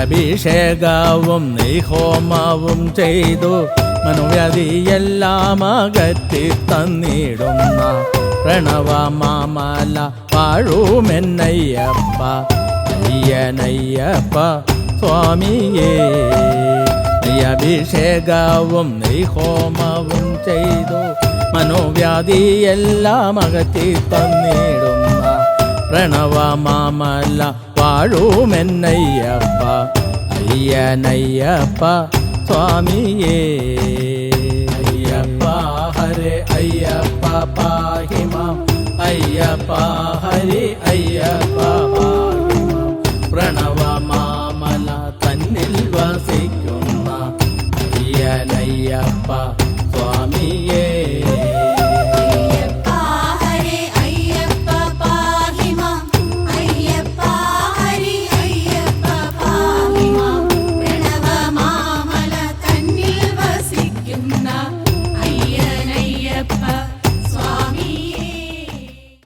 അഭിഷേകവും നെയ്ഹോമവും ചെയ്തു മനോവ്യാധിയെല്ലാം അകറ്റി തന്നിടുന്ന പ്രണവമാമല വാഴുമെന്നയ്യപ്പ അയ്യനയ്യപ്പ സ്വാമിയേ. അഭിഷേകവും നെയ്ഹോമവും ചെയ്തു മനോവ്യാധിയെല്ലാം അകറ്റി തന്നിടുന്ന പ്രണവമാമല വാഴുമെന്നയ്യപ്പ അയ്യനയ്യപ്പ സ്വാമിയേ. അയ്യപ്പ ഹരേ അയ്യപ്പ പാഹി മാം അയ്യപ്പ ഹരി അയ്യപ്പ